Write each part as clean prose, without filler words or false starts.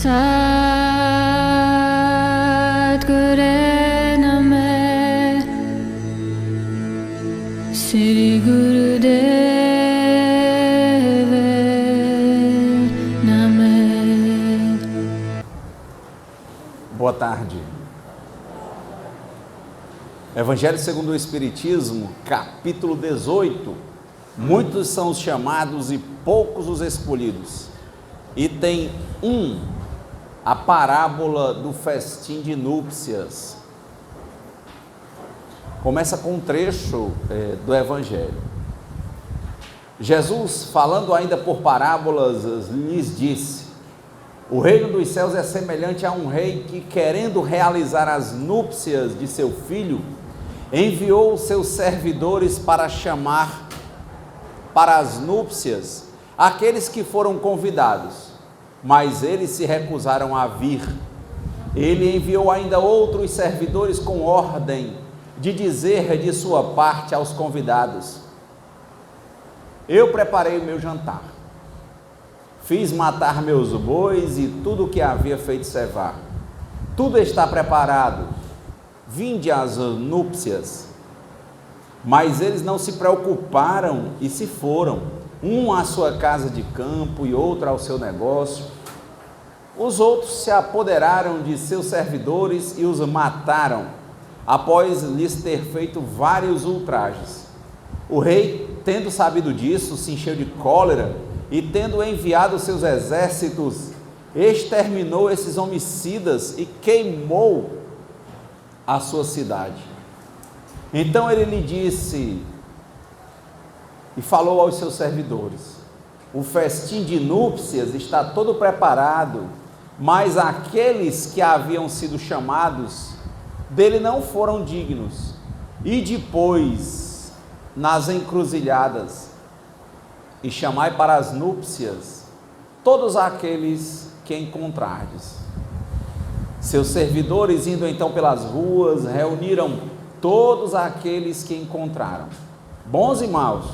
Satguru Name Sri Gurudeva Name. Boa tarde. Evangelho segundo o Espiritismo, capítulo 18. Muitos são os chamados e poucos os escolhidos. Item 1, a parábola do festim de núpcias. Começa com um trecho do Evangelho. Jesus, falando ainda por parábolas, lhes disse: o reino dos céus é semelhante a um rei que, querendo realizar as núpcias de seu filho, enviou os seus servidores para chamar para as núpcias aqueles que foram convidados, mas eles se recusaram a vir. Ele enviou ainda outros servidores com ordem de dizer de sua parte aos convidados: eu preparei o meu jantar, fiz matar meus bois e tudo o que havia feito cevar, tudo está preparado, vinde às núpcias. Mas eles não se preocuparam e se foram, um à sua casa de campo e outro ao seu negócio. Os outros se apoderaram de seus servidores e os mataram, após lhes ter feito vários ultrajes. O rei, tendo sabido disso, se encheu de cólera e, tendo enviado seus exércitos, exterminou esses homicidas e queimou a sua cidade. Então ele lhe disse e falou aos seus servidores: o festim de núpcias está todo preparado, mas aqueles que haviam sido chamados dele não foram dignos. E depois, nas encruzilhadas, e chamai para as núpcias todos aqueles que encontrardes. Seus servidores, indo então pelas ruas, reuniram todos aqueles que encontraram, bons e maus,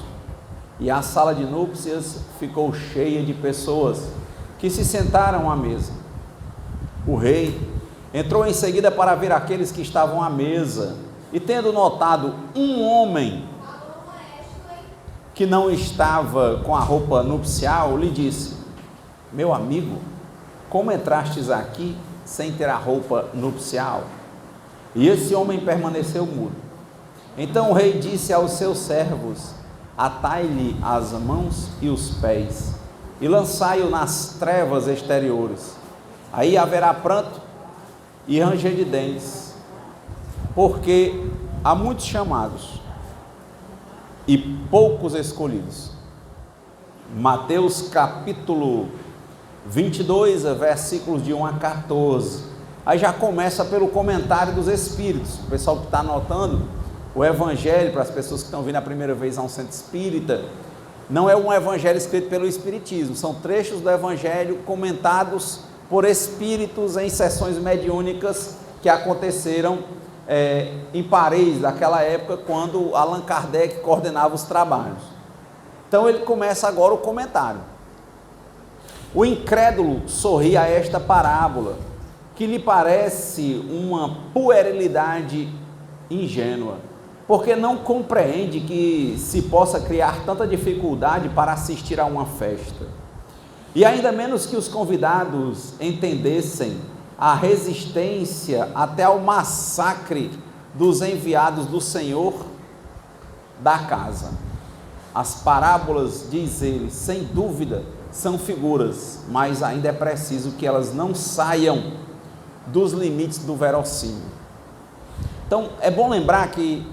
e a sala de núpcias ficou cheia de pessoas que se sentaram à mesa. O rei entrou em seguida para ver aqueles que estavam à mesa, e tendo notado um homem que não estava com a roupa nupcial, lhe disse: meu amigo, como entrastes aqui sem ter a roupa nupcial? E esse homem permaneceu mudo. Então o rei disse aos seus servos: atai-lhe as mãos e os pés, e lançai-o nas trevas exteriores. Aí haverá pranto e ranger de dentes, porque há muitos chamados e poucos escolhidos. Mateus capítulo 22, versículos de 1 a 14. Aí já começa pelo comentário dos Espíritos. O pessoal que está anotando o Evangelho, para as pessoas que estão vindo a primeira vez a um centro espírita, não é um Evangelho escrito pelo Espiritismo, são trechos do Evangelho comentados por espíritos em sessões mediúnicas que aconteceram em Paris, naquela época, quando Allan Kardec coordenava os trabalhos. Então ele começa agora o comentário. O incrédulo sorri a esta parábola, que lhe parece uma puerilidade ingênua, porque não compreende que se possa criar tanta dificuldade para assistir a uma festa, e ainda menos que os convidados entendessem a resistência até ao massacre dos enviados do Senhor da casa. As parábolas, diz ele, sem dúvida são figuras, mas ainda é preciso que elas não saiam dos limites do verossímil. Então é bom lembrar que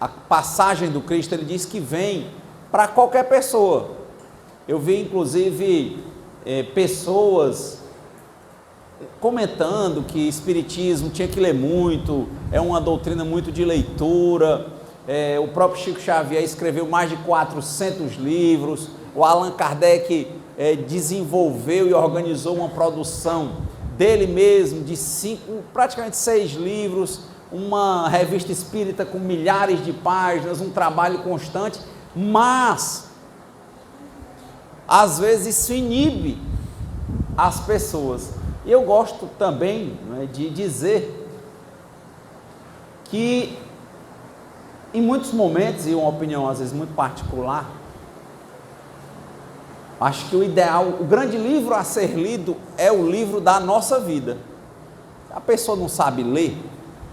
a passagem do Cristo, ele diz que vem para qualquer pessoa. Eu vi inclusive pessoas comentando que espiritismo tinha que ler muito, é uma doutrina muito de leitura. O próprio Chico Xavier escreveu mais de 400 livros, o Allan Kardec desenvolveu e organizou uma produção dele mesmo, de praticamente 6 livros, uma revista espírita com milhares de páginas, um trabalho constante, mas às vezes isso inibe as pessoas E eu gosto também, né, de dizer que em muitos momentos, e uma opinião às vezes muito particular, acho que o ideal, o grande livro a ser lido é o livro da nossa vida. Se a pessoa não sabe ler,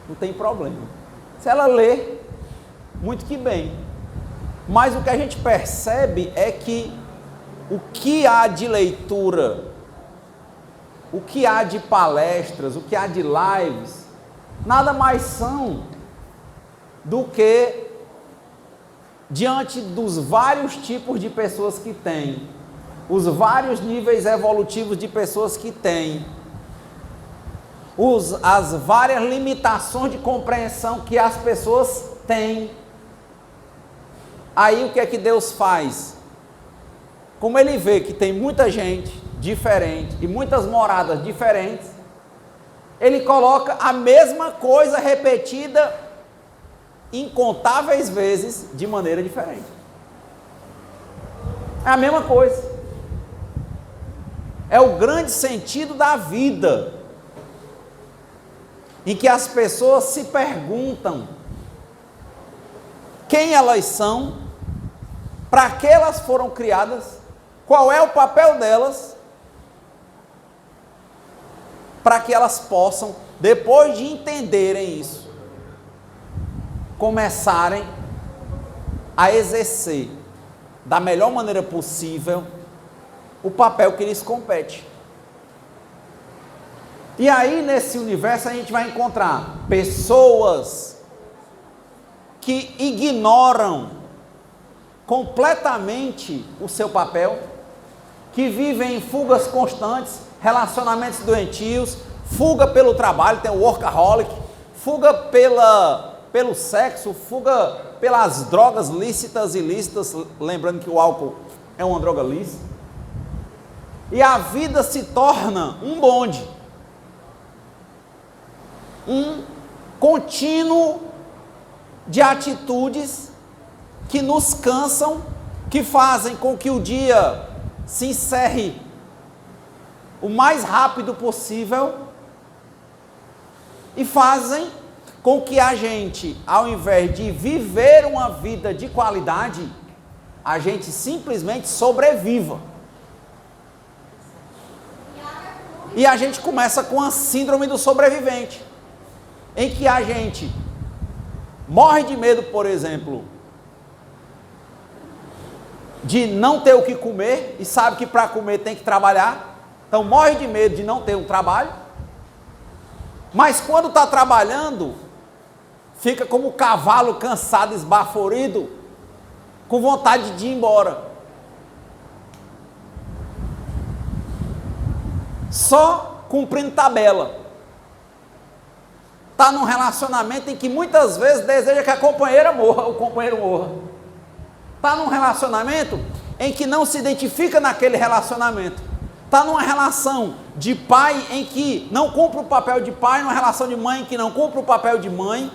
não tem problema. Se ela lê, muito que bem. Mas o que a gente percebe é que o que há de leitura, o que há de palestras, o que há de lives, nada mais são do que, diante dos vários tipos de pessoas que tem, os vários níveis evolutivos de pessoas que tem, as várias limitações de compreensão que as pessoas têm. Aí o que é que Deus faz? Como Ele vê que tem muita gente diferente e muitas moradas diferentes, Ele coloca a mesma coisa repetida incontáveis vezes de maneira diferente. É a mesma coisa. É o grande sentido da vida, em que as pessoas se perguntam quem elas são, para que elas foram criadas, qual é o papel delas, para que elas possam, depois de entenderem isso, começarem a exercer da melhor maneira possível o papel que lhes compete. E aí, nesse universo, a gente vai encontrar pessoas que ignoram completamente o seu papel, que vivem em fugas constantes, relacionamentos doentios, fuga pelo trabalho, tem o workaholic, fuga pelo sexo, fuga pelas drogas lícitas e ilícitas, lembrando que o álcool é uma droga lícita, e a vida se torna um bonde, um contínuo de atitudes que nos cansam, que fazem com que o dia se encerre o mais rápido possível e fazem com que a gente, ao invés de viver uma vida de qualidade, a gente simplesmente sobreviva. E a gente começa com a síndrome do sobrevivente, em que a gente morre de medo, por exemplo, de não ter o que comer, e sabe que para comer tem que trabalhar, então morre de medo de não ter um trabalho, mas quando está trabalhando, fica como o cavalo cansado, esbaforido, com vontade de ir embora. Só cumprindo tabela. Está num relacionamento em que muitas vezes deseja que a companheira morra, o companheiro morra. Está num relacionamento em que não se identifica naquele relacionamento. Está numa relação de pai em que não cumpre o papel de pai, numa relação de mãe em que não cumpre o papel de mãe,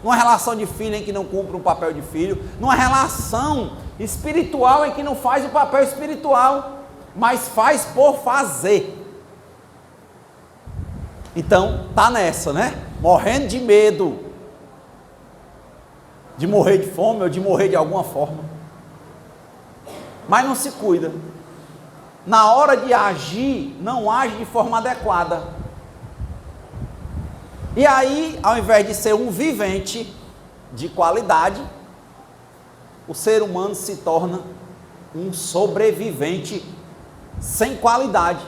numa relação de filho em que não cumpre o papel de filho, numa relação espiritual em que não faz o papel espiritual, mas faz por fazer. Então, tá nessa, né? Morrendo de medo de morrer de fome ou de morrer de alguma forma, mas não se cuida. Na hora de agir, não age de forma adequada. E aí, ao invés de ser um vivente de qualidade, o ser humano se torna um sobrevivente sem qualidade,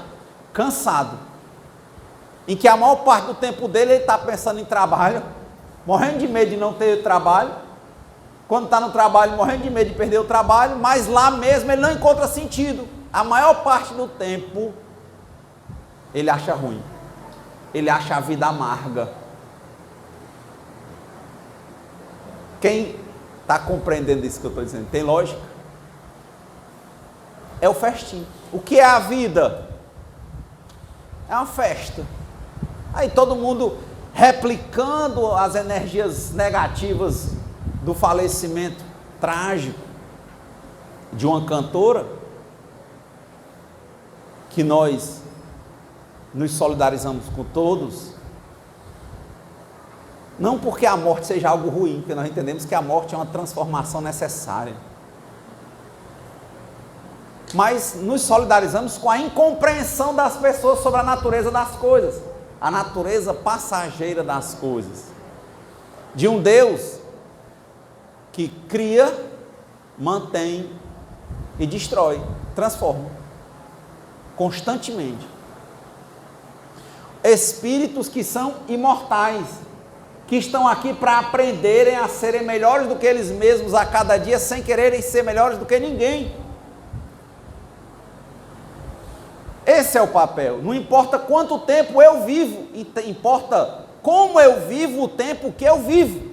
cansado, em que a maior parte do tempo dele ele está pensando em trabalho, morrendo de medo de não ter trabalho, quando está no trabalho morrendo de medo de perder o trabalho, mas lá mesmo ele não encontra sentido. A maior parte do tempo ele acha ruim, ele acha a vida amarga. Quem está compreendendo isso que eu estou dizendo? Tem lógica? É o festim. O que é a vida? É uma festa. Aí todo mundo replicando as energias negativas do falecimento trágico de uma cantora, que nós nos solidarizamos com todos, não porque a morte seja algo ruim, porque nós entendemos que a morte é uma transformação necessária, mas nos solidarizamos com a incompreensão das pessoas sobre a natureza das coisas, a natureza passageira das coisas, de um Deus que cria, mantém e destrói, transforma, constantemente. Espíritos que são imortais, que estão aqui para aprenderem a serem melhores do que eles mesmos a cada dia, sem quererem ser melhores do que ninguém. Esse é o papel. Não importa quanto tempo eu vivo, importa como eu vivo o tempo que eu vivo.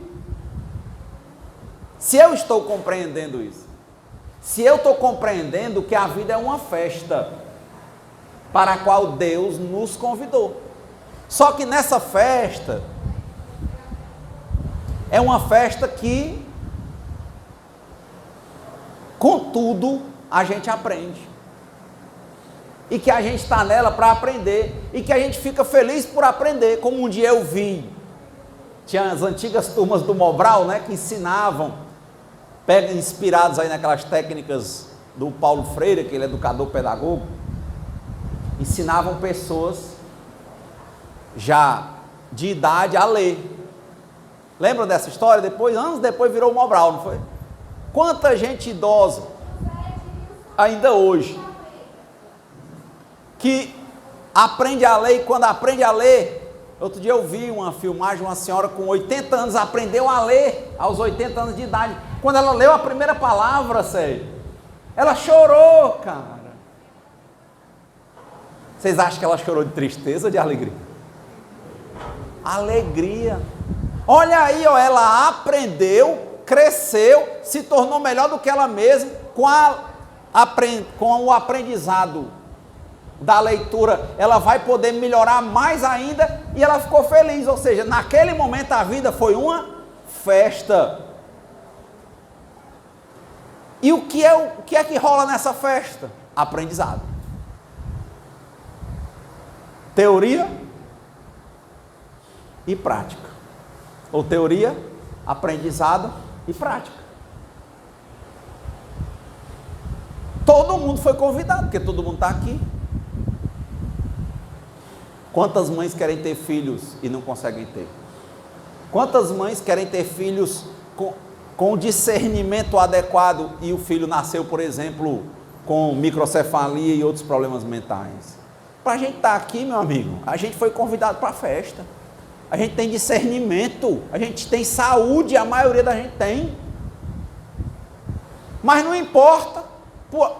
Se eu estou compreendendo isso, se eu estou compreendendo que a vida é uma festa para a qual Deus nos convidou. Só que nessa festa, é uma festa que, contudo, a gente aprende. E que a gente está nela para aprender, e que a gente fica feliz por aprender, como um dia eu vi, tinha as antigas turmas do Mobral, né, que ensinavam, inspirados aí naquelas técnicas do Paulo Freire, aquele educador pedagogo, ensinavam pessoas já de idade a ler. Lembram dessa história? Depois, anos depois virou o Mobral, não foi? Quanta gente idosa, ainda hoje, que aprende a ler, e quando aprende a ler, outro dia eu vi uma filmagem, uma senhora com 80 anos, aprendeu a ler, aos 80 anos de idade, quando ela leu a primeira palavra, sério, ela chorou, cara. Vocês acham que ela chorou de tristeza ou de alegria? Alegria. Olha aí, ó, ela aprendeu, cresceu, se tornou melhor do que ela mesma, com o aprendizado da leitura, ela vai poder melhorar mais ainda, e ela ficou feliz, ou seja, naquele momento a vida foi uma festa. E o que é que rola nessa festa? Aprendizado. Teoria e prática. Ou teoria, aprendizado e prática. Todo mundo foi convidado, porque todo mundo está aqui. Quantas mães querem ter filhos e não conseguem ter? Quantas mães querem ter filhos com discernimento adequado e o filho nasceu, por exemplo, com microcefalia e outros problemas mentais? Para a gente estar aqui, meu amigo, a gente foi convidado para a festa. A gente tem discernimento, a gente tem saúde, a maioria da gente tem. Mas não importa.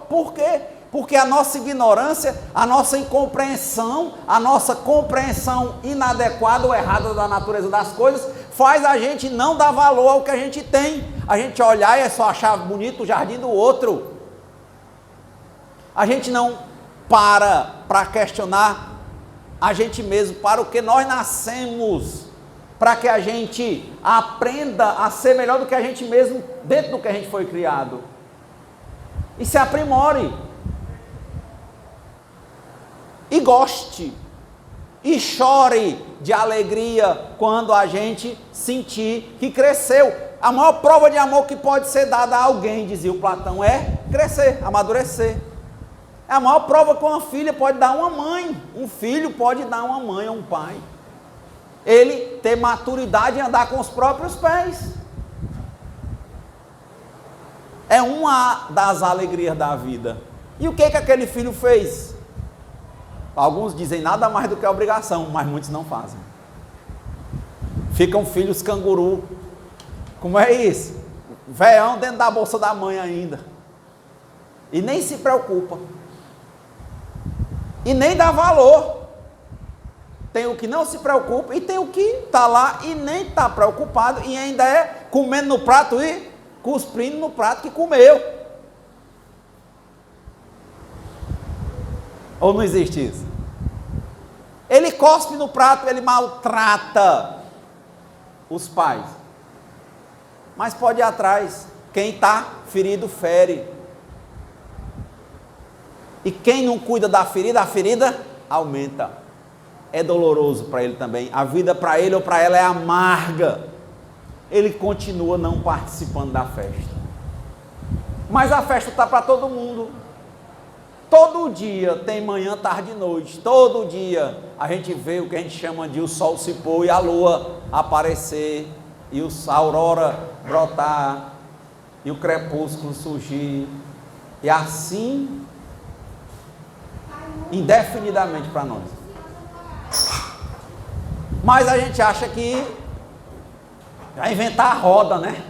Por quê? Porque a nossa ignorância, a nossa incompreensão, a nossa compreensão inadequada ou errada da natureza das coisas, faz a gente não dar valor ao que a gente tem. A gente olhar e é só achar bonito o jardim do outro. A gente não para questionar a gente mesmo, para o que nós nascemos, para que a gente aprenda a ser melhor do que a gente mesmo, dentro do que a gente foi criado. E se aprimore. E goste, e chore de alegria quando a gente sentir que cresceu. A maior prova de amor que pode ser dada a alguém, dizia o Platão, é crescer, amadurecer. É a maior prova que uma filha pode dar a uma mãe, um filho pode dar a uma mãe ou um pai. Ele ter maturidade em andar com os próprios pés. É uma das alegrias da vida. E o que aquele filho fez? Alguns dizem nada mais do que a obrigação, mas muitos não fazem. Ficam filhos canguru. Como é isso? Véão dentro da bolsa da mãe ainda. E nem se preocupa. E nem dá valor. Tem o que não se preocupa e tem o que está lá e nem está preocupado e ainda é comendo no prato e cuspindo no prato que comeu. Ou não existe isso? Ele cospe no prato, ele maltrata os pais. Mas pode ir atrás. Quem está ferido, fere. E quem não cuida da ferida, a ferida aumenta. é doloroso para ele também, a vida para ele ou para ela é amarga, ele continua não participando da festa. Mas a festa está para todo mundo. Todo dia tem manhã, tarde e noite. Todo dia a gente vê o que a gente chama de o sol se pôr e a lua aparecer, e a aurora brotar, e o crepúsculo surgir. E assim, indefinidamente para nós. Mas a gente acha que vai inventar a roda, né?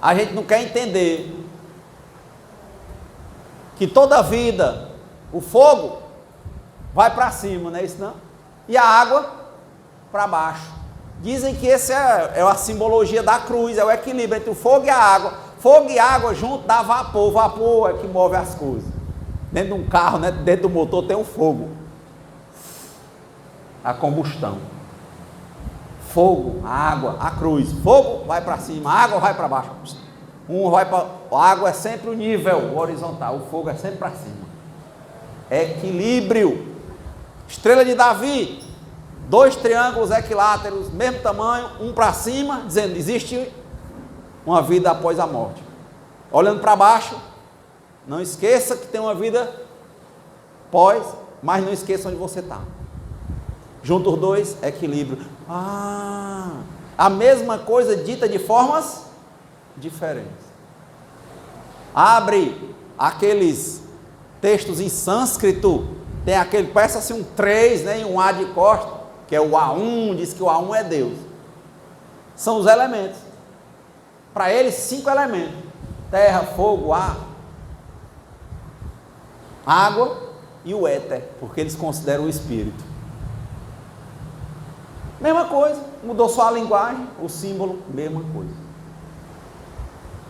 A gente não quer entender que toda vida, o fogo vai para cima, não é isso não? E a água para baixo. Dizem que esse é a simbologia da cruz, é o equilíbrio entre o fogo e a água. Fogo e água junto dá vapor, vapor é que move as coisas. Dentro de um carro, né, dentro do motor tem um fogo, a combustão. Fogo, a água, a cruz. Fogo vai para cima, a água vai para baixo. A água é sempre o nível, o horizontal, o fogo é sempre para cima. Equilíbrio. Estrela de Davi, 2 triângulos equiláteros, mesmo tamanho, um para cima, dizendo, existe uma vida após a morte. Olhando para baixo, não esqueça que tem uma vida pós, mas não esqueça onde você está. Junto os dois, equilíbrio. A mesma coisa dita de formas diferentes. Abre aqueles textos em sânscrito, tem aquele, parece assim um 3, né, e um A de costa, que é o A1, diz que o A1 é Deus. São os elementos. Para eles, 5 elementos: terra, fogo, ar, água e o éter, porque eles consideram o espírito. Mesma coisa, mudou só a linguagem, o símbolo, mesma coisa.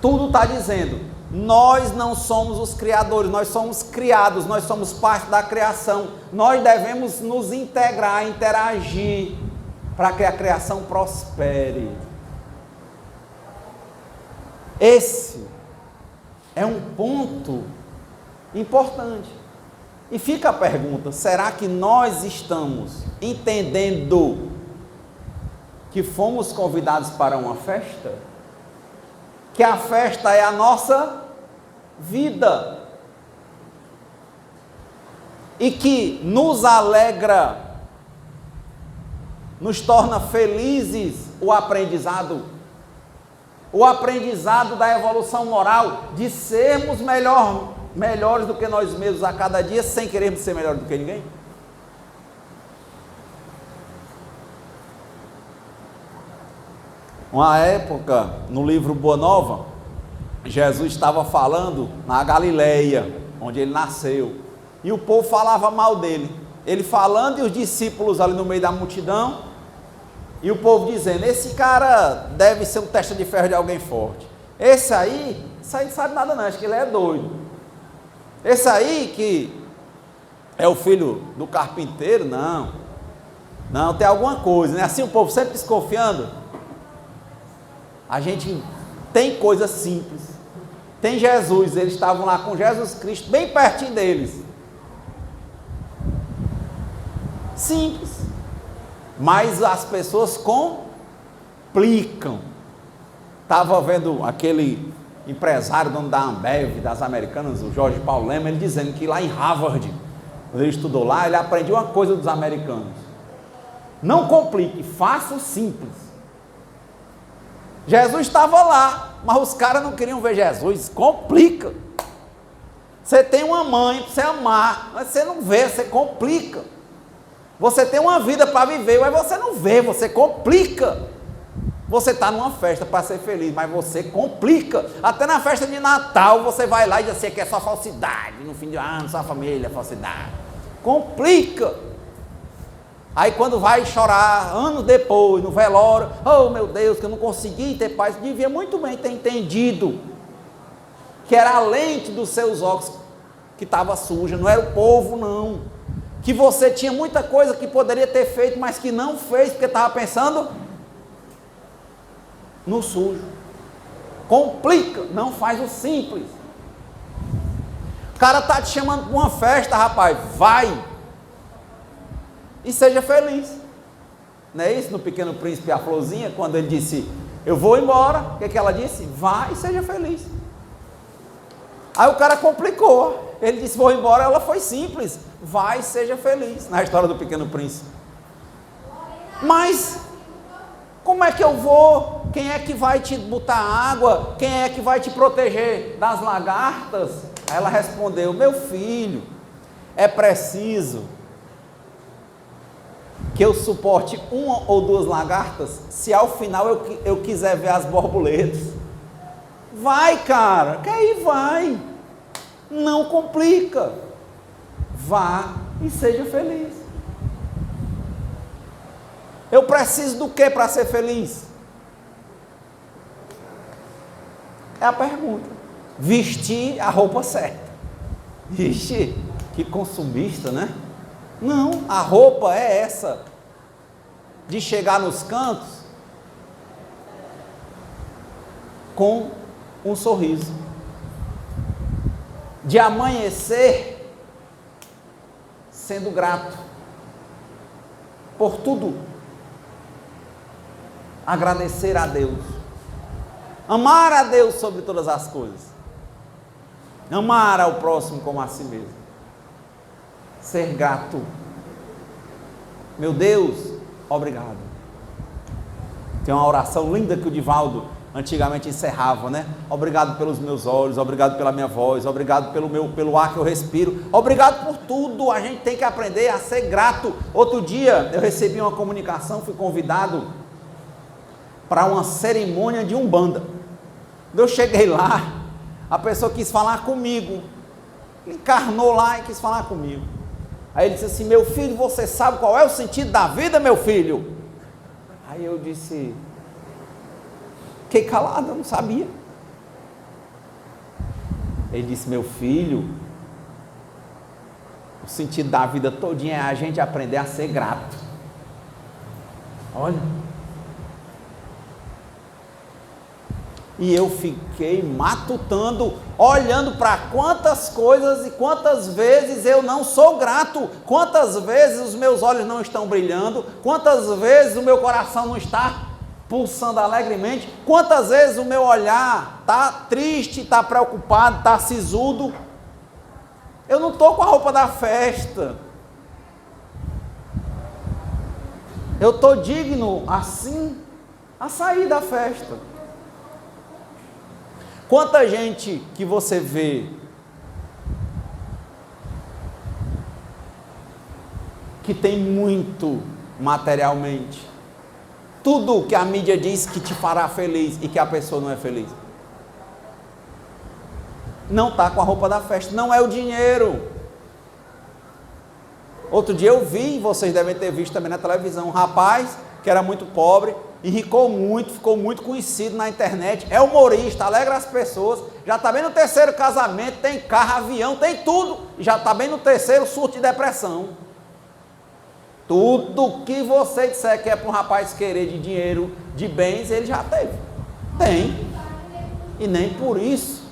Tudo está dizendo, nós não somos os criadores, nós somos criados, nós somos parte da criação, nós devemos nos integrar, interagir, para que a criação prospere. Esse é um ponto importante. E fica a pergunta, será que nós estamos entendendo que fomos convidados para uma festa? Que a festa é a nossa vida. E que nos alegra, nos torna felizes o aprendizado. O aprendizado da evolução moral, de sermos melhores do que nós mesmos a cada dia, sem querermos ser melhores do que ninguém. Uma época, no livro Boa Nova, Jesus estava falando na Galileia, onde ele nasceu, e o povo falava mal dele. Ele falando e os discípulos ali no meio da multidão, e o povo dizendo, esse cara deve ser um testa de ferro de alguém forte. Esse aí não sabe nada não, acho que ele é doido. Esse aí que é o filho do carpinteiro, não, tem alguma coisa, né? Assim o povo sempre desconfiando. A gente tem coisas simples. Tem Jesus, eles estavam lá com Jesus Cristo, bem pertinho deles. Simples. Mas as pessoas complicam. Estava vendo aquele empresário, dono da Ambev, das Americanas, o Jorge Paulo Lema, ele dizendo que lá em Harvard, quando ele estudou lá, ele aprendeu uma coisa dos americanos: não complique, faça o simples. Jesus estava lá, mas os caras não queriam ver Jesus. Complica. Você tem uma mãe para você amar, mas você não vê, você complica. Você tem uma vida para viver, mas você não vê, você complica. Você está numa festa para ser feliz, mas você complica. Até na festa de Natal você vai lá e diz assim, que é só falsidade, no fim de ano, só família, falsidade. Complica. Aí quando vai chorar, anos depois, no velório, oh meu Deus, que eu não consegui ter paz, devia muito bem ter entendido que era a lente dos seus óculos que estava suja, não era o povo não, que você tinha muita coisa que poderia ter feito, mas que não fez, porque estava pensando no sujo. Complica, não faz o simples. O cara está te chamando para uma festa, rapaz, vai, e seja feliz. Não é isso no Pequeno Príncipe, a florzinha, quando ele disse, eu vou embora, o que é que ela disse? Vá e seja feliz. Aí o cara complicou, ele disse, vou embora, ela foi simples, vai e seja feliz, na história do Pequeno Príncipe. Mas, como é que eu vou? Quem é que vai te botar água? Quem é que vai te proteger das lagartas? Aí ela respondeu, meu filho, é preciso que eu suporte uma ou duas lagartas, se ao final eu quiser ver as borboletas. Vai, cara, que aí vai, não complica, vá e seja feliz. Eu preciso do que para ser feliz? É a pergunta. Vestir a roupa certa. Ixi, que consumista, né? Não, a roupa é essa, de chegar nos cantos com um sorriso, de amanhecer sendo grato por tudo, agradecer a Deus, amar a Deus sobre todas as coisas, amar ao próximo como a si mesmo, ser grato. Meu Deus, obrigado. Tem uma oração linda que o Divaldo antigamente encerrava, né? Obrigado pelos meus olhos, obrigado pela minha voz, obrigado pelo ar que eu respiro, obrigado por tudo. A gente tem que aprender a ser grato. Outro dia eu recebi uma comunicação, fui convidado para uma cerimônia de Umbanda. Eu cheguei lá, a pessoa quis falar comigo, encarnou lá e quis falar comigo. Aí ele disse assim, meu filho, você sabe qual é o sentido da vida, meu filho? Aí eu disse, fiquei calado, eu não sabia. Ele disse, meu filho, o sentido da vida todinha é a gente aprender a ser grato. Olha. E eu fiquei matutando, olhando para quantas coisas e quantas vezes eu não sou grato, quantas vezes os meus olhos não estão brilhando, quantas vezes o meu coração não está pulsando alegremente, quantas vezes o meu olhar está triste, está preocupado, está sisudo. Eu não estou com a roupa da festa, eu estou digno assim a sair da festa. Quanta gente que você vê que tem muito materialmente, tudo que a mídia diz que te fará feliz e que a pessoa não é feliz, não está com a roupa da festa, não é o dinheiro. Outro dia eu vi, vocês devem ter visto também na televisão, um rapaz que era muito pobre, enricou muito, ficou muito conhecido na internet, é humorista, alegra as pessoas, já está bem no terceiro casamento, tem carro, avião, tem tudo, já está bem no terceiro surto de depressão. Tudo que você disser que é para um rapaz querer de dinheiro, de bens, ele já teve, tem, e nem por isso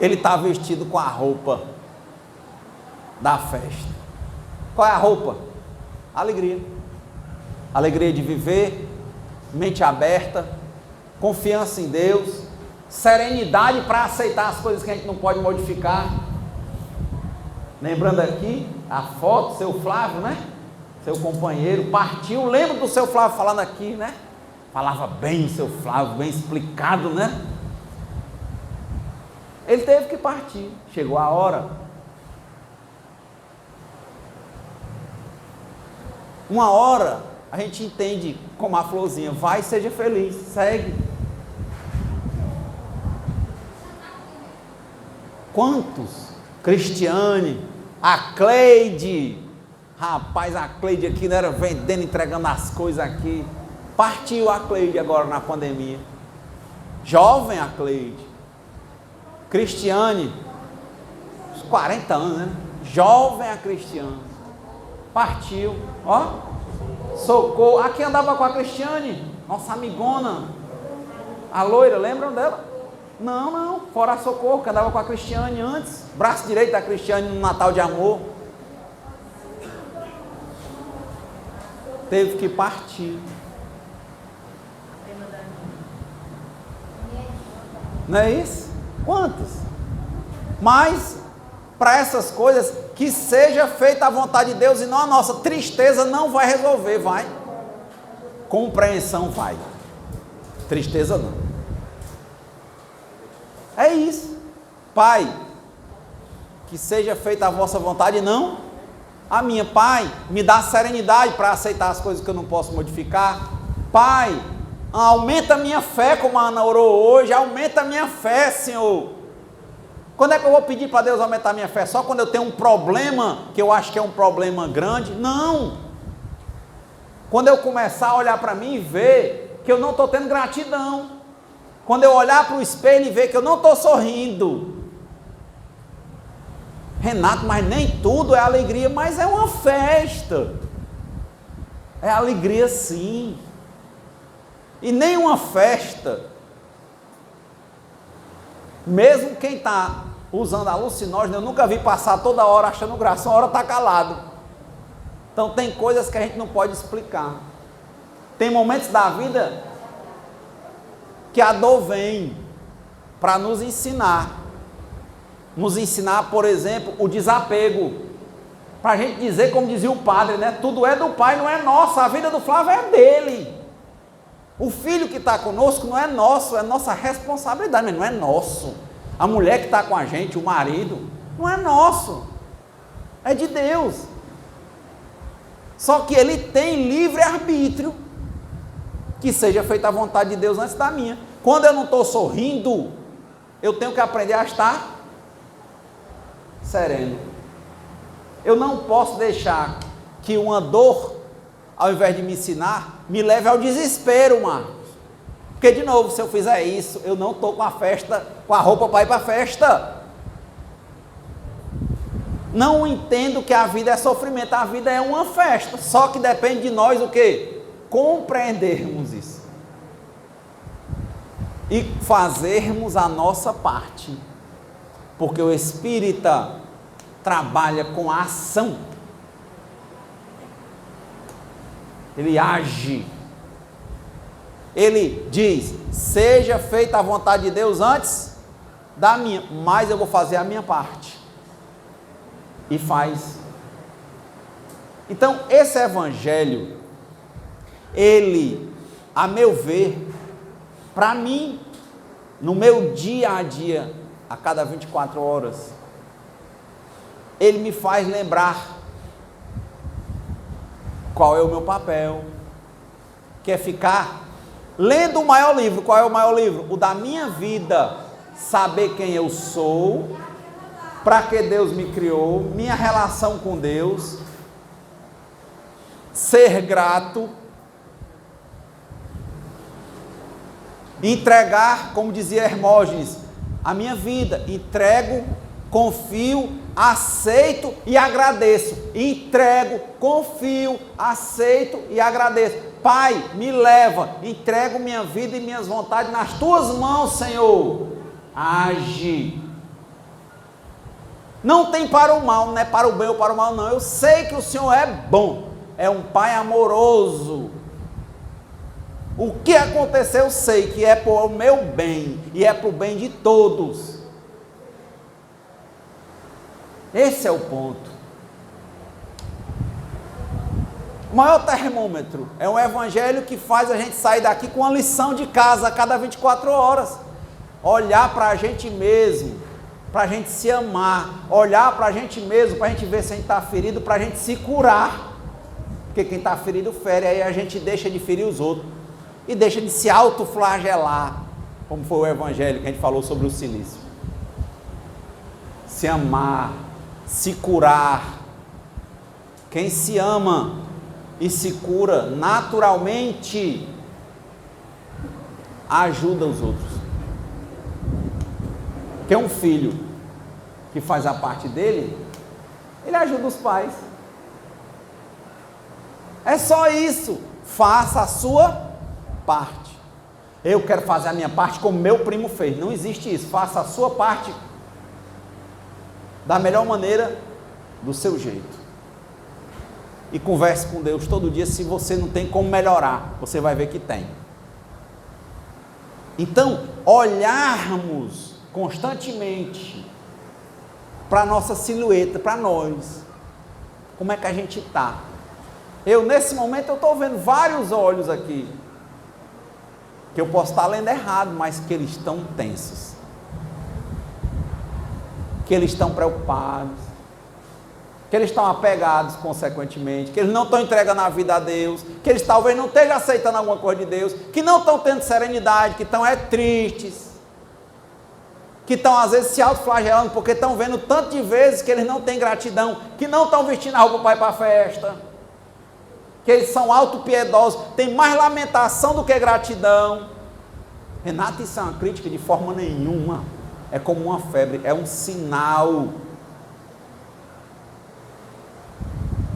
ele está vestido com a roupa da festa. Qual é a roupa? Alegria. Alegria de viver, mente aberta, confiança em Deus, serenidade para aceitar as coisas que a gente não pode modificar. Lembrando aqui a foto, seu Flávio, né? Seu companheiro partiu, lembra do seu Flávio falando aqui, né? Falava bem, seu Flávio, bem explicado, né? Ele teve que partir, chegou a hora. Uma hora a gente entende como a florzinha, vai, seja feliz, segue. Quantos? Cristiane, a Cleide, rapaz, a Cleide aqui não era vendendo, entregando as coisas aqui, partiu a Cleide agora na pandemia, jovem a Cleide, Cristiane, uns 40 anos, né? Jovem a Cristiane, partiu, ó, socorro. Aqui andava com a Cristiane, nossa amigona, a loira, lembram dela? Não, fora Socorro, que andava com a Cristiane antes, braço direito da Cristiane no Natal de Amor. Teve que partir. Não é isso? Quantos? Mas, para essas coisas, que seja feita a vontade de Deus e não a nossa. Tristeza não vai resolver, vai. Compreensão vai. Tristeza não. É isso. Pai, que seja feita a vossa vontade e não a minha. Pai, me dá serenidade para aceitar as coisas que eu não posso modificar. Pai, aumenta a minha fé, como a Ana orou hoje. Aumenta a minha fé, Senhor. Quando é que eu vou pedir para Deus aumentar a minha fé? Só quando eu tenho um problema, que eu acho que é um problema grande? Não. Quando eu começar a olhar para mim e ver que eu não estou tendo gratidão. Quando eu olhar para o espelho e ver que eu não estou sorrindo. Renato, mas nem tudo é alegria, mas é uma festa. É alegria sim. E nem uma festa, mesmo quem está usando alucinógeno, eu nunca vi passar toda hora achando graça, uma hora está calado. Então tem coisas que a gente não pode explicar. Tem momentos da vida que a dor vem para nos ensinar. Nos ensinar, por exemplo, o desapego. Para a gente dizer, como dizia o padre, né? Tudo é do Pai, não é nosso. A vida do Flávio é dele. O filho que está conosco não é nosso, é nossa responsabilidade, mas não é nosso. A mulher que está com a gente, o marido, não é nosso. É de Deus. Só que ele tem livre-arbítrio. Que seja feita a vontade de Deus antes da minha. Quando eu não estou sorrindo, eu tenho que aprender a estar sereno. Eu não posso deixar que uma dor, ao invés de me ensinar, me leve ao desespero, Marcos. Porque, de novo, se eu fizer isso, eu não estou com a festa, com a roupa para ir para a festa. Não entendo que a vida é sofrimento, a vida é uma festa. Só que depende de nós o quê? Compreendermos isso. E fazermos a nossa parte. Porque o espírita trabalha com a ação. Ele age, ele diz, seja feita a vontade de Deus antes da minha, mas eu vou fazer a minha parte, e faz. Então esse evangelho, ele, a meu ver, para mim, no meu dia a dia, a cada 24 horas, ele me faz lembrar qual é o meu papel, que é ficar lendo o maior livro. Qual é o maior livro? O da minha vida, saber quem eu sou, para que Deus me criou, minha relação com Deus, ser grato, entregar, como dizia Hermógenes, a minha vida, entrego, confio, aceito e agradeço. Entrego, confio, aceito e agradeço. Pai, me leva, entrego minha vida e minhas vontades nas tuas mãos, Senhor. Age. Não tem para o mal, não é para o bem ou para o mal, não. Eu sei que o Senhor é bom, é um Pai amoroso. O que aconteceu, eu sei que é para o meu bem e é para o bem de todos. Esse é o ponto. O maior termômetro é um evangelho que faz a gente sair daqui com uma lição de casa a cada 24 horas. Olhar para a gente mesmo, para a gente se amar. Olhar para a gente mesmo, para a gente ver se a gente está ferido, para a gente se curar. Porque quem está ferido fere, aí a gente deixa de ferir os outros. E deixa de se autoflagelar, como foi o evangelho que a gente falou sobre o silício. Se amar, se curar. Quem se ama e se cura naturalmente ajuda os outros. Porque um filho que faz a parte dele, ele ajuda os pais. É só isso. Faça a sua parte. Eu quero fazer a minha parte como meu primo fez. Não existe isso. Faça a sua parte da melhor maneira, do seu jeito. E converse com Deus todo dia. Se você não tem como melhorar, você vai ver que tem. Então, olharmos constantemente para a nossa silhueta, para nós, como é que a gente está. Nesse momento, eu estou vendo vários olhos aqui, que eu posso estar lendo errado, mas que eles estão tensos, que eles estão preocupados, que eles estão apegados consequentemente, que eles não estão entregando a vida a Deus, que eles talvez não estejam aceitando alguma coisa de Deus, que não estão tendo serenidade, que estão tristes, que estão às vezes se autoflagelando, porque estão vendo tanto de vezes que eles não têm gratidão, que não estão vestindo a roupa para ir para a festa, que eles são autopiedosos, tem mais lamentação do que gratidão. Renato, isso é uma crítica de forma nenhuma, é como uma febre, é um sinal.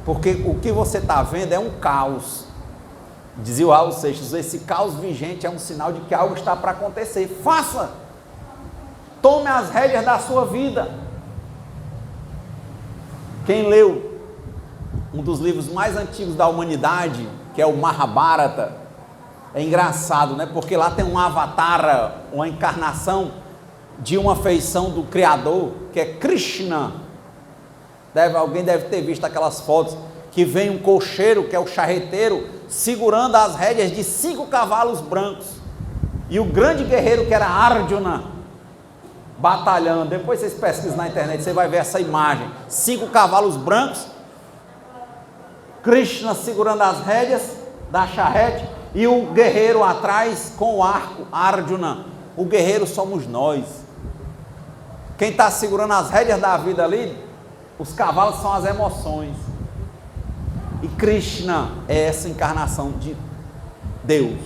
Porque o que você está vendo é um caos. Dizia o Raul Seixas, esse caos vigente é um sinal de que algo está para acontecer. Faça! Tome as rédeas da sua vida. Quem leu um dos livros mais antigos da humanidade, que é o Mahabharata, é engraçado, né? Porque lá tem um avatar, uma encarnação de uma feição do Criador, que é Krishna. Alguém deve ter visto aquelas fotos que vem um cocheiro, que é o charreteiro, segurando as rédeas de 5 cavalos brancos, e o grande guerreiro que era Arjuna batalhando. Depois vocês pesquisam na internet, você vai ver essa imagem, 5 cavalos brancos, Krishna segurando as rédeas da charrete e o guerreiro atrás com o arco, Arjuna. O guerreiro somos nós. Quem está segurando as rédeas da vida ali, os cavalos são as emoções. E Krishna é essa encarnação de Deus.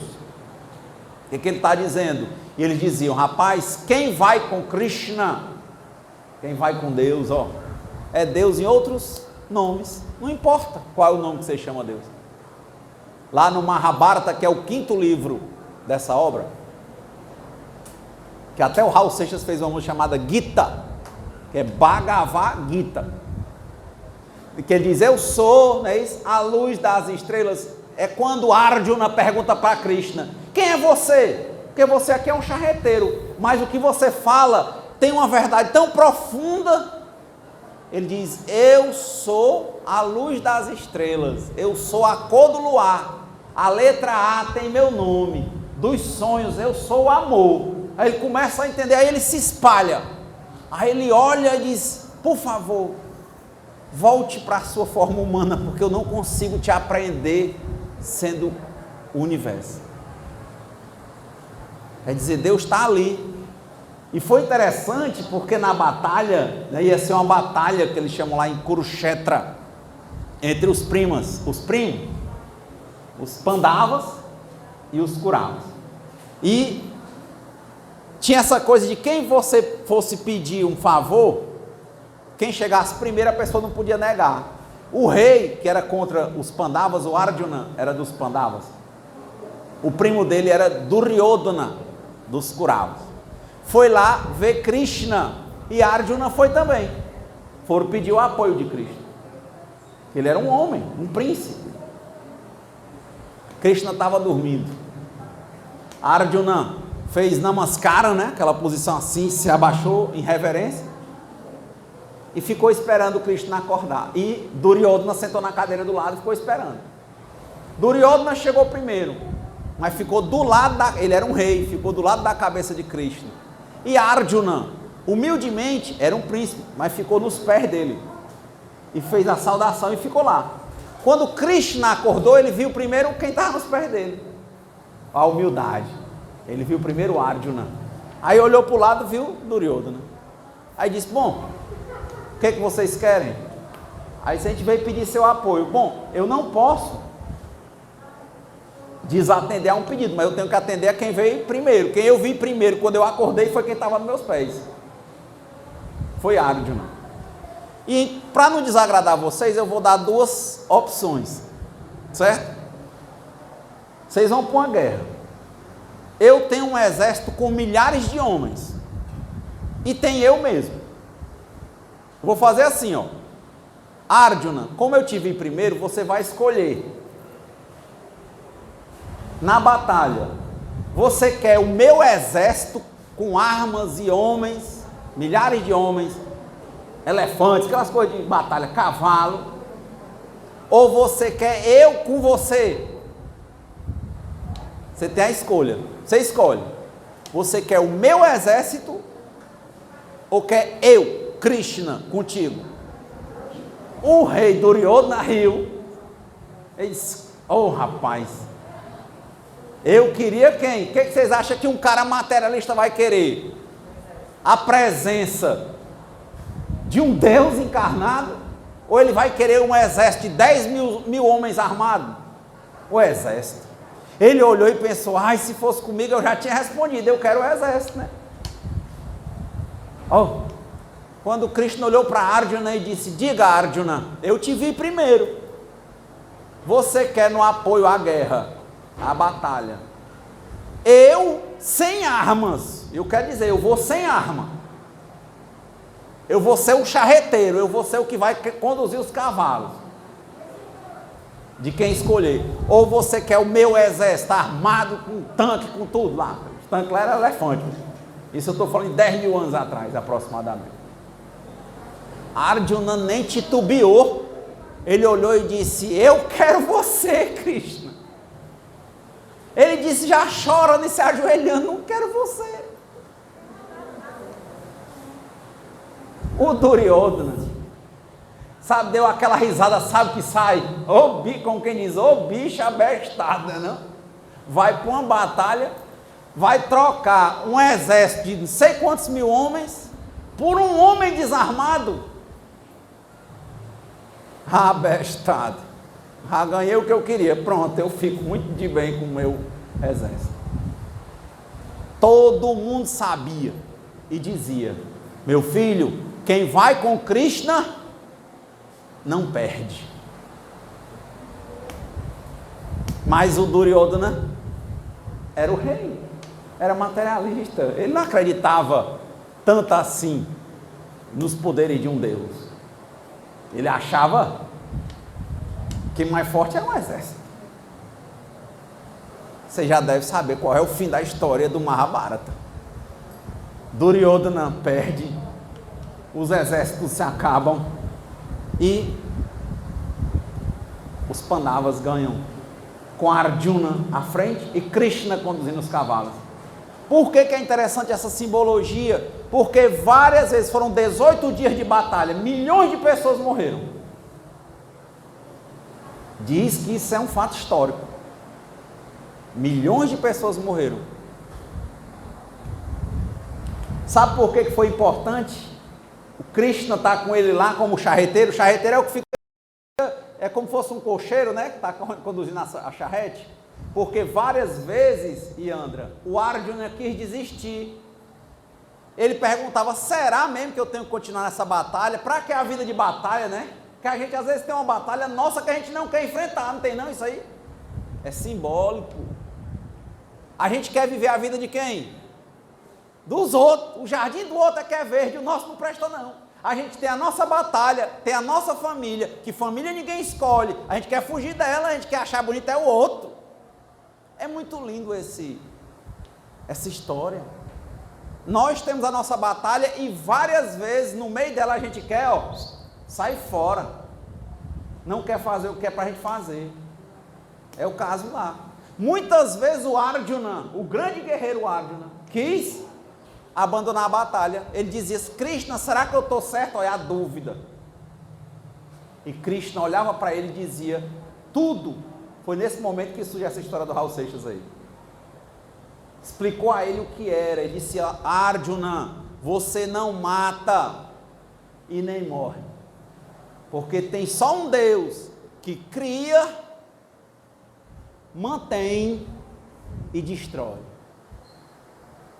O que ele está dizendo? E eles diziam, rapaz, quem vai com Krishna, quem vai com Deus, é Deus em outros nomes. Não importa qual é o nome que você chama Deus. Lá no Mahabharata, que é o 5º livro dessa obra, que até o Raul Seixas fez uma música chamada Gita, que é Bhagavad Gita, que ele diz, eu sou, não é isso? A luz das estrelas. É quando Arjuna pergunta para Krishna, quem é você? Porque você aqui é um charreteiro, mas o que você fala tem uma verdade tão profunda. Ele diz, eu sou a luz das estrelas, eu sou a cor do luar, a letra A tem meu nome, dos sonhos eu sou o amor. Aí ele começa a entender, aí ele se espalha, aí ele olha e diz, por favor, volte para a sua forma humana, porque eu não consigo te apreender sendo o universo. Quer dizer, Deus está ali. E foi interessante porque na batalha, ia ser uma batalha que eles chamam lá em Kurukshetra, entre os primos, os Pandavas e os Kauravas. E tinha essa coisa de quem você fosse pedir um favor, quem chegasse primeiro a pessoa não podia negar. O rei, que era contra os Pandavas, o Arjuna era dos Pandavas, o primo dele era Duryodhana, dos Kauravas. Foi lá ver Krishna, e Arjuna foi também. Foram pedir o apoio de Krishna. Ele era um homem, um príncipe. Krishna estava dormindo. Arjuna fez namaskara, né? Aquela posição assim, se abaixou em reverência e ficou esperando Krishna acordar. E Duryodhana sentou na cadeira do lado e ficou esperando. Duryodhana chegou primeiro, mas ficou do lado ele era um rei, ficou do lado da cabeça de Krishna. E Arjuna, humildemente, era um príncipe, mas ficou nos pés dele e fez a saudação e ficou lá. Quando Krishna acordou, ele viu primeiro quem estava nos pés dele. A humildade. Ele viu primeiro Arjuna. Aí olhou para o lado, viu Duryodhana. Aí disse, bom, o que vocês querem? Aí a gente veio pedir seu apoio. Bom, eu não posso desatender a um pedido, mas eu tenho que atender a quem veio primeiro. Quem eu vi primeiro, quando eu acordei, foi quem estava nos meus pés. Foi Arjuna. E para não desagradar vocês, eu vou dar 2 opções, certo? Vocês vão para uma guerra. eu tenho um exército com milhares de homens, e tem eu mesmo. Vou fazer assim, ó. Arjuna, como eu te vi primeiro, você vai escolher. Na batalha, você quer o meu exército com armas e homens, milhares de homens, elefantes, aquelas coisas de batalha, cavalo, ou você quer eu com você? Você tem a escolha, você escolhe. Você quer o meu exército ou quer eu, Krishna, contigo? O rei Duryodhana riu. Ele disse, oh rapaz, eu queria quem? O que vocês acham que um cara materialista vai querer? A presença de um Deus encarnado? Ou ele vai querer um exército de 10 mil homens armados? O exército. Ele olhou e pensou, ai, se fosse comigo eu já tinha respondido, eu quero o exército, né? Oh, quando Krishna olhou para Arjuna e disse, diga Arjuna, eu te vi primeiro, você quer no apoio à guerra, à batalha, eu sem armas, eu quero dizer, eu vou sem arma, eu vou ser o charreteiro, eu vou ser o que vai conduzir os cavalos, de quem escolher. Ou você quer o meu exército armado com tanque, com tudo lá. Os tanques lá eram elefantes. Isso eu estou falando de 10 mil anos atrás, aproximadamente. Arjuna nem titubeou. Ele olhou e disse, eu quero você, Krishna. Ele disse, já chorando e se ajoelhando, não quero você. O Duryodhana, sabe, deu aquela risada, sabe que sai, como quem diz, bicha abestada, não? Vai para uma batalha, vai trocar um exército de não sei quantos mil homens, por um homem desarmado. Abestado, já ganhei o que eu queria, pronto, eu fico muito de bem com o meu exército. Todo mundo sabia, e dizia, meu filho, quem vai com Krishna, não perde. Mas o Duryodhana era o rei, era materialista, ele não acreditava tanto assim nos poderes de um Deus. Ele achava que mais forte era um exército. Você já deve saber qual é o fim da história do Mahabharata. Duryodhana perde, os exércitos se acabam e os Pandavas ganham, com Arjuna à frente e Krishna conduzindo os cavalos. Por que é interessante essa simbologia? Porque várias vezes, foram 18 dias de batalha, milhões de pessoas morreram. Diz que isso é um fato histórico. Milhões de pessoas morreram. Sabe por que foi importante? O Krishna está com ele lá como charreteiro. O charreteiro é o que fica, é como se fosse um cocheiro, né? Que está conduzindo a charrete. Porque várias vezes, Yandra, o Arjuna quis desistir. Ele perguntava, será mesmo que eu tenho que continuar nessa batalha? Para que a vida de batalha, né? Que a gente às vezes tem uma batalha nossa que a gente não quer enfrentar, não tem não isso aí? É simbólico. A gente quer viver a vida de quem? Dos outros. O jardim do outro é que é verde, o nosso não presta não. A gente tem a nossa batalha, tem a nossa família, que família ninguém escolhe. A gente quer fugir dela, a gente quer achar bonito é o outro. É muito lindo essa história. Nós temos a nossa batalha e várias vezes no meio dela a gente quer, sai fora. Não quer fazer o que é para a gente fazer. É o caso lá. Muitas vezes o Arjuna, o grande guerreiro Arjuna, quis abandonar a batalha. Ele dizia, Krishna, será que eu estou certo? Olha a dúvida. E Krishna olhava para ele e dizia, tudo. Foi nesse momento que surge essa história do Raul Seixas aí. Explicou a ele o que era. Ele disse, Arjuna, você não mata e nem morre. Porque tem só um Deus que cria, mantém e destrói.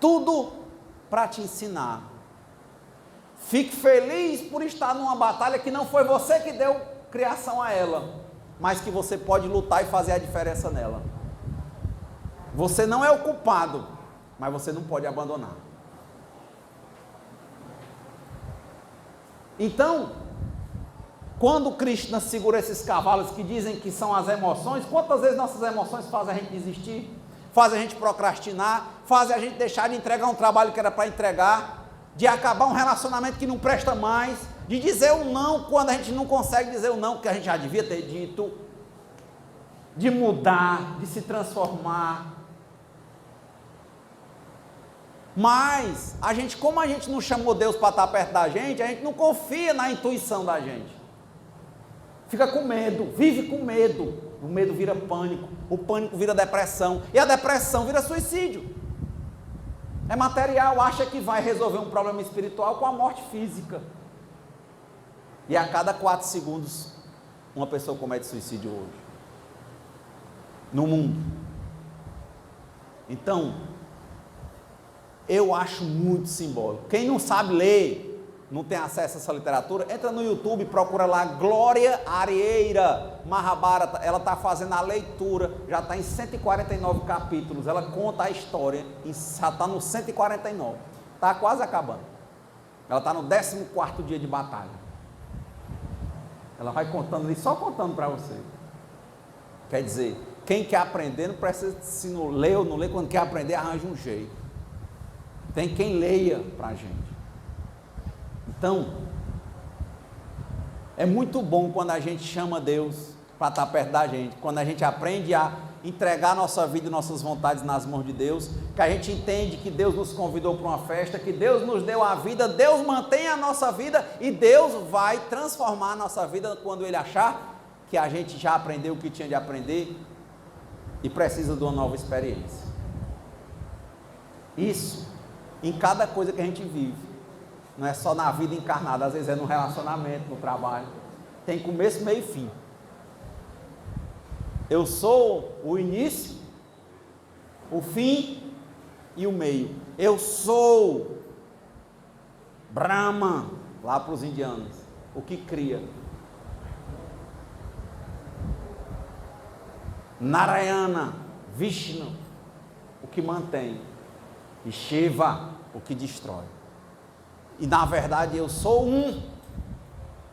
Tudo para te ensinar. Fique feliz por estar numa batalha que não foi você que deu criação a ela, mas que você pode lutar e fazer a diferença nela. Você não é o culpado, mas você não pode abandonar. Então, quando Krishna segura esses cavalos que dizem que são as emoções, quantas vezes nossas emoções fazem a gente desistir, fazem a gente procrastinar, fazem a gente deixar de entregar um trabalho que era para entregar, de acabar um relacionamento que não presta mais, de dizer o não quando a gente não consegue dizer o não que a gente já devia ter dito, de mudar, de se transformar. Mas a gente, como a gente não chamou Deus para estar perto da gente, a gente não confia na intuição da gente. Fica com medo, vive com medo. O medo vira pânico, o pânico vira depressão, e a depressão vira suicídio. É material, acha que vai resolver um problema espiritual com a morte física. E a cada 4 segundos, uma pessoa comete suicídio hoje. No mundo. Então, eu acho muito simbólico. Quem não sabe ler, não tem acesso a essa literatura, entra no YouTube, procura lá Glória Arieira Mahabharata. Ela está fazendo a leitura, já está em 149 capítulos. Ela conta a história, já está no 149, está quase acabando. Ela está no 14º dia de batalha. Ela vai contando ali, só contando para você. Quer dizer, quem quer aprender não precisa, se não lê ou não lê, quando quer aprender arranja um jeito. Tem quem leia para a gente. Então, é muito bom quando a gente chama Deus para estar perto da gente, quando a gente aprende a entregar nossa vida e nossas vontades nas mãos de Deus, que a gente entende que Deus nos convidou para uma festa, que Deus nos deu a vida, Deus mantém a nossa vida e Deus vai transformar a nossa vida quando Ele achar que a gente já aprendeu o que tinha de aprender e precisa de uma nova experiência. Isso em cada coisa que a gente vive. Não é só na vida encarnada, às vezes é no relacionamento, no trabalho. Tem começo, meio e fim. Eu sou o início, o fim e o meio. Eu sou Brahma, lá para os indianos, o que cria. Narayana, Vishnu, o que mantém. E Shiva, o que destrói. E na verdade eu sou um.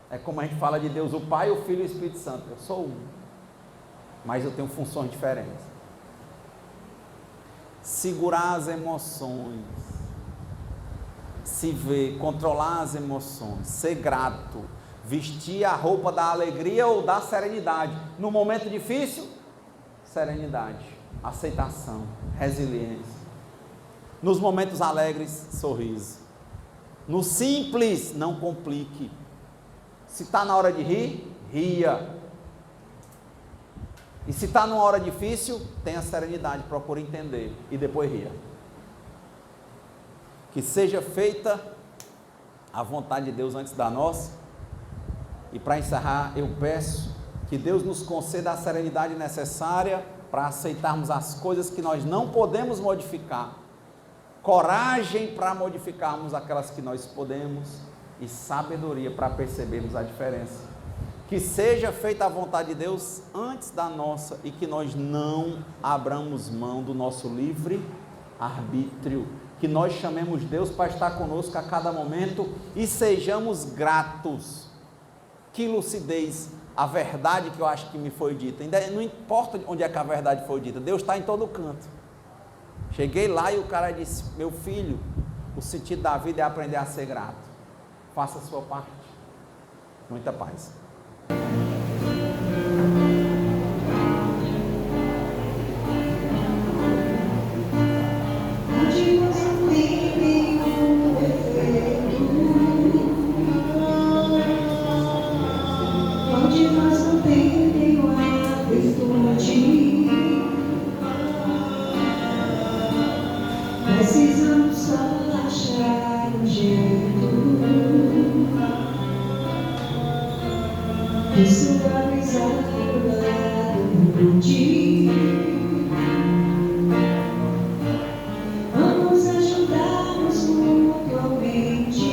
É como a gente fala de Deus, o Pai, o Filho e o Espírito Santo. Eu sou um. Mas eu tenho funções diferentes. Segurar as emoções. Se ver, controlar as emoções. Ser grato. Vestir a roupa da alegria ou da serenidade. No momento difícil, serenidade. Aceitação. Resiliência. Nos momentos alegres, sorriso. No simples, não complique. Se está na hora de rir, ria. E se está numa hora difícil, tenha serenidade, procure entender e depois ria. Que seja feita a vontade de Deus antes da nossa. E para encerrar, eu peço que Deus nos conceda a serenidade necessária para aceitarmos as coisas que nós não podemos modificar. Coragem para modificarmos aquelas que nós podemos e sabedoria para percebermos a diferença. Que seja feita a vontade de Deus antes da nossa e que nós não abramos mão do nosso livre arbítrio. Que nós chamemos Deus para estar conosco a cada momento e sejamos gratos. Que lucidez, a verdade que eu acho que me foi dita. Ainda não importa onde é que a verdade foi dita, Deus está em todo canto. Cheguei lá e o cara disse: meu filho, o sentido da vida é aprender a ser grato. Faça a sua parte. Muita paz. Precisamos só achar um jeito de suavizar o lado de. Vamos ajudar-nos mutuamente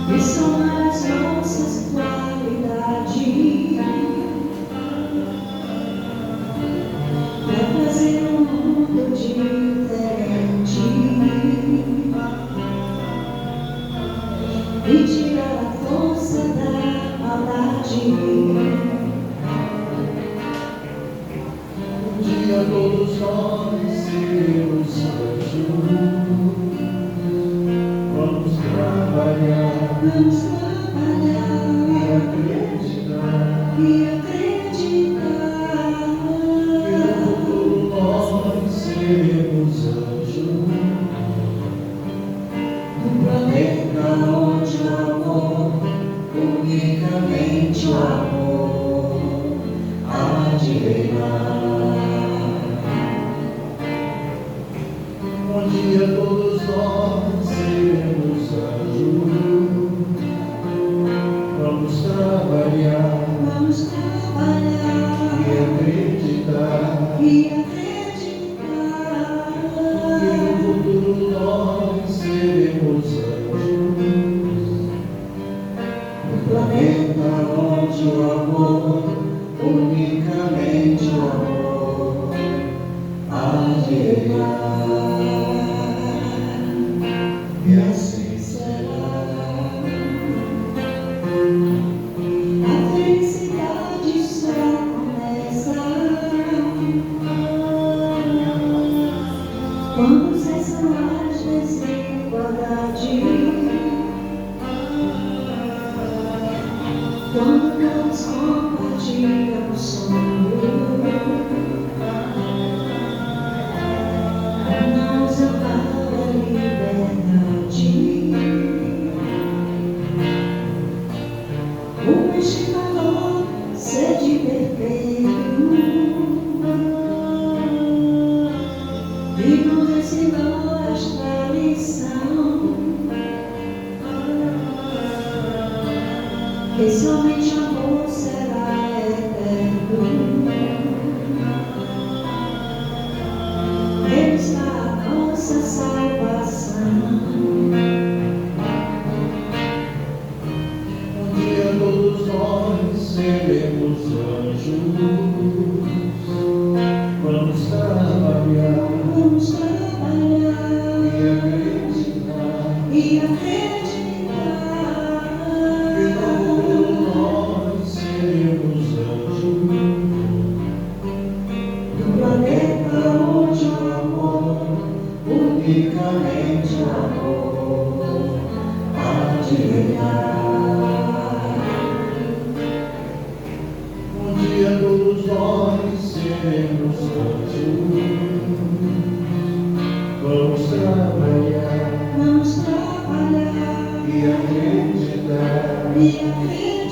e somar as nossas qualidades. Vamos trabalhar e acreditar e acreditar que no futuro nós seremos anjos no planeta onde o amor, unicamente o amor, há de reinar. Um dia todos nós seremos anjos. Vamos trabalhar Vamos trabalhar e acreditar e acreditar que no futuro nós seremos anjos. no planeta onde o amor, unicamente o amor, há de reinar. E assim será. A felicidade só começa quando cessam as desigualdades, quando todos compartilham o sonho, nós amamos a liberdade. O este valor, sede perfeito, e nos ensinou esta lição, que somente amor será eterno. Ele está a nossa salvação. Um dia todos nós seremos anjos. Vamos trabalhar Vamos trabalhar e acreditar e que acreditar no futuro nós seremos anjos. no planeta onde o amor, unicamente o amor, há de reinar. Um dia todos nós seremos anjos. Vamos trabalhar Vamos trabalhar e acreditar e acreditar